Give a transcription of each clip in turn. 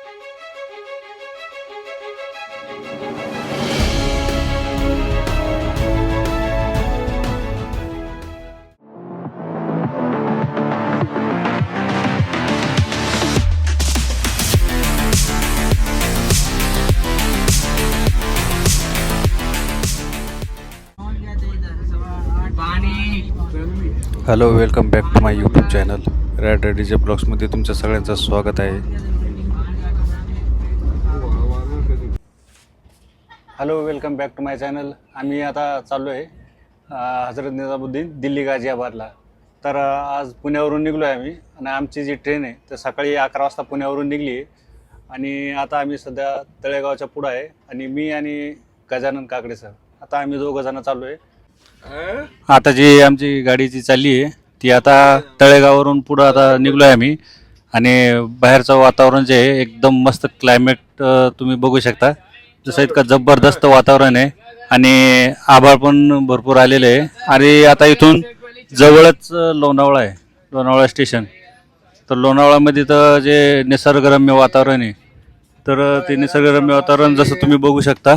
Hello, welcome back to my YouTube channel रॅड रेडीजे ब्लॉग्समध्ये तुमच्या सगळ्यांचं स्वागत आहे. Hello, welcome back to my channel. आम्ही आता चाललो आहे हजरत निजामुद्दीन दिल्ली गाझियाबादला. तर आज पुण्यावरून निघलो आहे आम्ही आणि आमची जी ट्रेन आहे तर सकाळी 11 वाजता पुण्यावरून निघली आहे आणि आता आम्ही सध्या तळेगावच्या पुढं आहे आणि मी आणि गजानन काकडे सर आता आम्ही दोघं जण चाललो आहे. आता जी आमची गाडी जी चालली आहे ती आता तळेगाववरून पुढं आता निघलो आहे आम्ही आणि बाहेरचं वातावरण जे आहे एकदम मस्त क्लायमेट तुम्ही बघू शकता. जसं इतकं जबरदस्त वातावरण आहे आणि आभाळ पण भरपूर आलेलं आहे आणि आता इथून जवळच लोणावळा आहे, लोणावळा स्टेशन. तर लोणावळामध्ये तर जे निसर्गरम्य वातावरण आहे तर ते निसर्गरम्य वातावरण जसं तुम्ही बघू शकता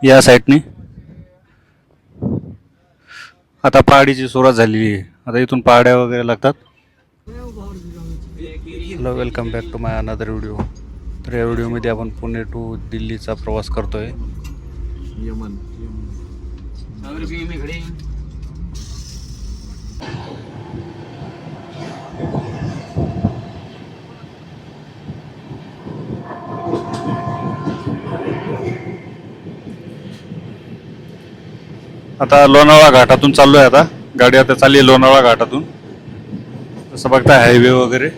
या साईडनी आता पहाडीची सुरुवात झालेली आहे. आता इथून पहाड्या वगैरे लागतात. Hello, welcome back to my another video. तर या व्हिडिओमध्ये आपण पुणे टू दिल्लीचा प्रवास करतोय. आता लोणावळा घाटातून चाललोय. आता गाडी आता चालली आहे लोणावळा घाटातून. तसं बघता हायवे वगैरे.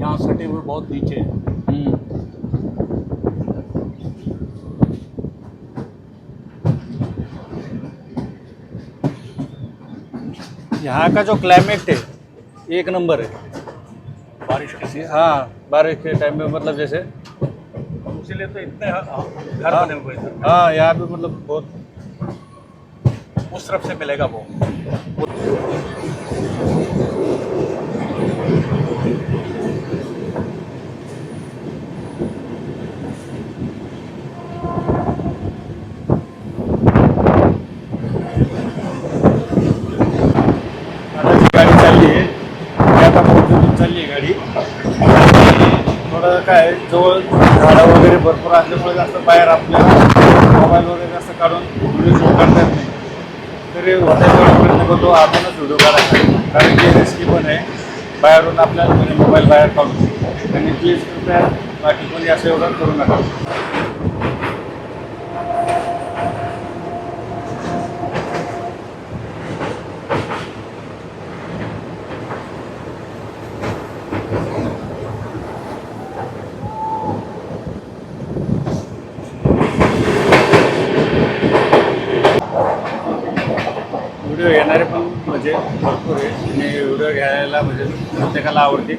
यहाँ सटे हुए बहुत नीचे है. यहाँ का जो क्लाइमेट है एक नंबर है. बारिश के हाँ, बारिश के टाइम में मतलब जैसे इसीलिए तो इतने घर बने हुए थे. हाँ यहाँ पे मतलब बहुत उस तरफ से मिलेगा वो. गाडी चालली आहे आता मोठीतून चालली आहे गाडी. थोडं काय जवळ झाडं वगैरे भरपूर असल्यामुळे जास्त बाहेर आपल्याला मोबाईल वगैरे जास्त काढून व्हिडिओ शूट करता येत नाही. तरी होता तेवढा प्रयत्न करतो आपणच व्हिडिओ काढायचा, कारण की रिस्की पण आहे बाहेरून आपल्याला म्हणजे मोबाईल बाहेर काढून. आणि प्लीज कृपया बाकी कोणी असं एवढं करू नका. व्हिडिओ येणारे पण म्हणजे भरपूर आहे आणि व्हिडिओ घ्यायला म्हणजे प्रत्येकाला आवडते.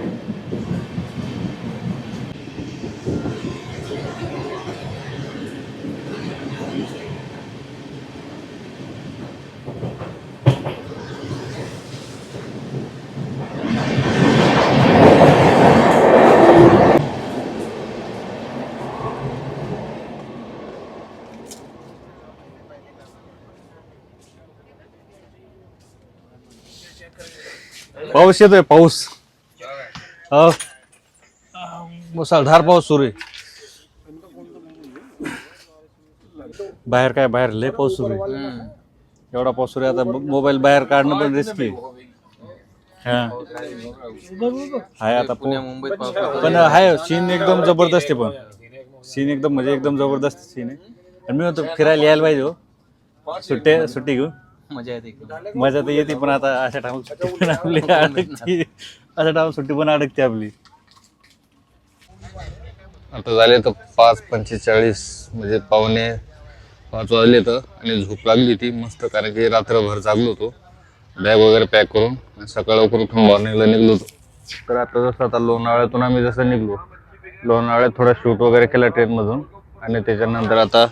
पाऊस येतोय पाऊस. हो मुसळधार पाऊस सुरू आहे. बाहेर लय पाऊस सुरू आहे. एवढा पाऊस सुरू आहे आता मोबाईल बाहेर काढणं पण रिस्की आहे. आता मुंबईत पण आहे सीन एकदम जबरदस्त आहे. पण सीन एकदम म्हणजे एकदम जबरदस्त सीन आहे. आणि मी म्हणतो फिरायला यायला पाहिजे हो. सुट्टी घेऊन मजा येते. मजा तर येते पण आता अशा टाइम सुट्टी पण आपली अडकते. अशा टाइम सुट्टी पण अडकते आपली. आता झाले तर 5:45 म्हणजे 4:45 वाजले तर. आणि झोप लागली ती मस्त कारण की रात्रभर जागलो होतो. बॅग वगैरे पॅक करून सकाळ लवकर उठून मॉर्निंगला निघलो होतो. तर आता लोणावळ्यातून आम्ही जसं निघलो लोणावळ्यात थोडा शूट वगैरे केला ट्रेनमधून. आणि त्याच्यानंतर आता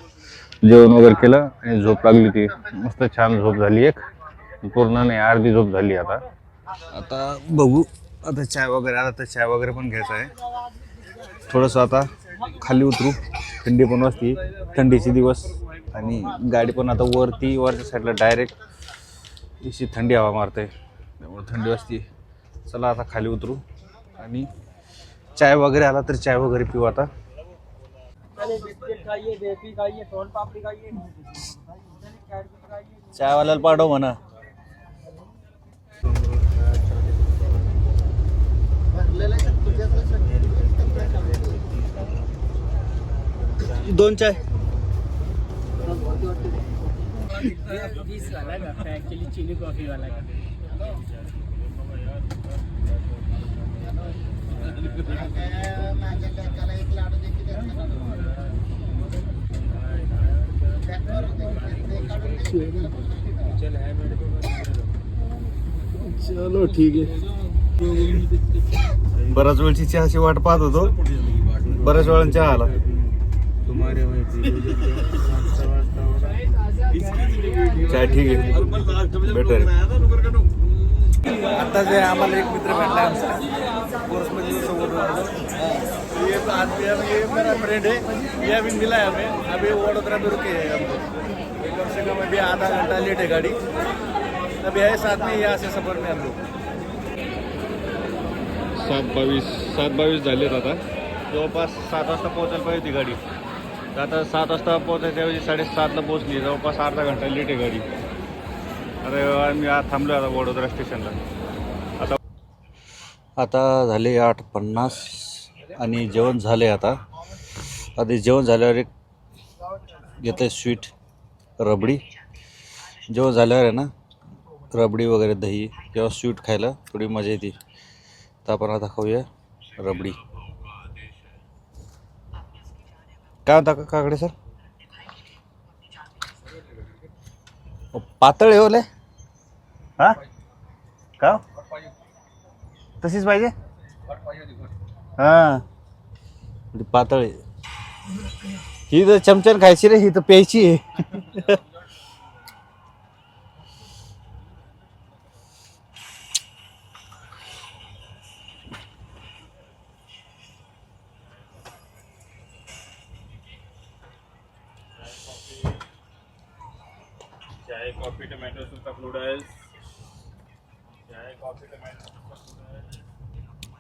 जेवण वगैरे केलं आणि झोप लागली ती मस्त छान झोप झाली. एक पूर्ण नाही अर्धी झोप झाली. आता बघू आता चाय वगैरे आला तर चाय वगैरे पण घ्यायचा आहे. थोडंसं आता खाली उतरू. थंडी पण वाजते थंडीचे दिवस आणि गाडी पण आता वरच्या साईडला डायरेक्ट अशी थंडी हवा मारते त्यामुळे थंडी वाजते. चला आता खाली उतरू आणि चाय वगैरे आला तर चाय वगैरे पिऊ. आता चायवाल्याला पाठव म्हणा. दोन चाय. 20 वाला का एक्चुअली चीनी कॉफी वाला का. चलो ठीक आहे. बऱ्याच वेळची चहाची वाट पाहत होतो. बऱ्याच वेळा चहा आला. चाय ठीक आहे बेटर आहे. आता जे आम्हाला एक मित्र भेटला आमचा कोर्समध्ये ये तो आदमी ये मेरा फ्रेंड है. ये अभी मिला है हमें. अभी वडोदरा में रुके हैं हम लोग. कम से कम अभी आधा घंटा लेट है गाड़ी. अभी है साथ में यहाँ से सफर में हम लोग. 7:22 झालेत. आता जवळपास 7 वाजता पोहोचायला पाहिजे होती गाडी. तर आता 7 वाजता पोहोचायच्या ऐवजी 7:30ला पोहोचली. जवळपास अर्धा घंटा लेट आहे गाडी. अरे आम्ही आज थांबलो आता वडोदरा स्टेशनला. आता झाले 8:50 आणि जेवण झाले. आता जेवण झाल्यावर एक घेतलं स्वीट रबडी. जेवण झाल्यावर आहे ना रबडी वगैरे दही किंवा स्वीट खायला थोडी मजा येते. तर आपण आता खाऊया रबडी. काय म्हणता काकडे सर. पातळ आहे ओले. हा का तशीच पाहिजे. हा पातळ आहे. ही तर चमच्यान खायची रे. ही तर प्यायची आहे. चाय coffee tomato soup cup noodles. चाय कॉफी टोमॅटो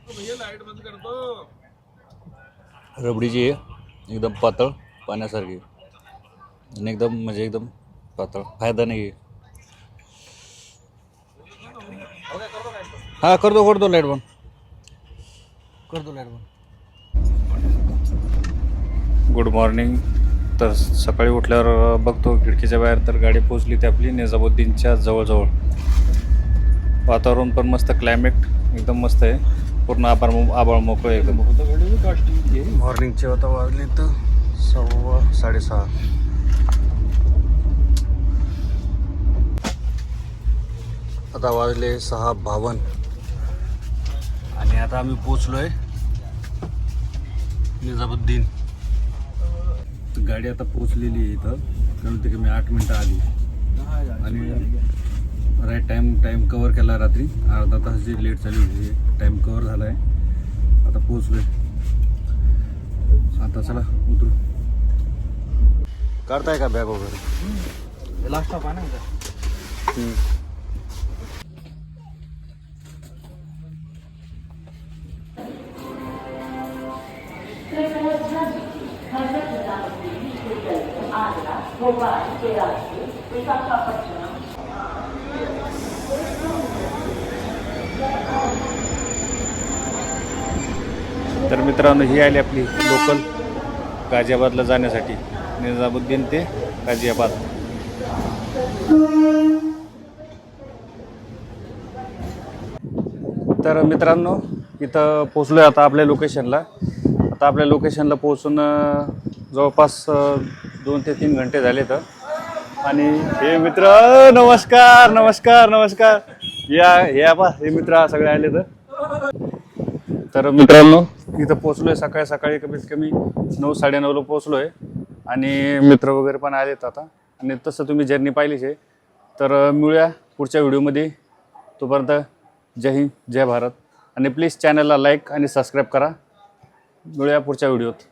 भैया लाइट बंद कर दो. रबडी जी आहे एकदम पातळ पाण्यासारखी आणि एकदम पातळ. फायदा नाही. हा करतो लाईट बंद गुड मॉर्निंग. तर सकाळी उठल्यावर बघतो खिडकीच्या बाहेर तर गाडी पोचली ती आपली निजामुद्दीनच्या जवळजवळ. वातावरण पण मस्त क्लायमेट एकदम मस्त आहे. पूर्ण आभाळ मोकळं आहे एकदम. मॉर्निंगचे आता वाजले तर 6:30. आता वाजले 6:52 आणि आता आम्ही पोचलोय निजामुद्दीन. गाडी आता पोचलेली आहे इथं कमीत कमी 8 मिनटं आधी. आणि राईट टाईम कवर केला. रात्री अर्धा तास जी लेट झाली होती टाईम कवर झाला आहे. आता पोचलोय. आता चला उतरू. काढताय का बॅग वगैरे. लास्ट स्टॉप आहे ना. तर मित्रांनो ही आली आपली लोकल गाझियाबादला जाण्यासाठी, निजामुद्दीन ते गाझियाबाद. तर मित्रांनो इथं पोचलो आहे आता आपल्या लोकेशनला. आता आपल्या लोकेशनला पोहोचून जवळपास 2 ते 3 घंटे झाले तर. आणि हे मित्र नमस्कार नमस्कार नमस्कार, या पा हे मित्र सगळे आले तर मित्रांनो इथं पोचलो आहे सकाळी सकाळी, कमीत कमी 9-9:30ला पोचलो आहे. आणि मित्र वगैरे पण आलेत आता. आणि तसं तुम्ही जर्नी पाहिलीच आहे. तर मिळूया पुढच्या व्हिडिओमध्ये. तोपर्यंत जय हिंद जय भारत. आणि प्लीज चॅनलला लाईक आणि सबस्क्राईब करा. मिळूया पुढच्या व्हिडिओत.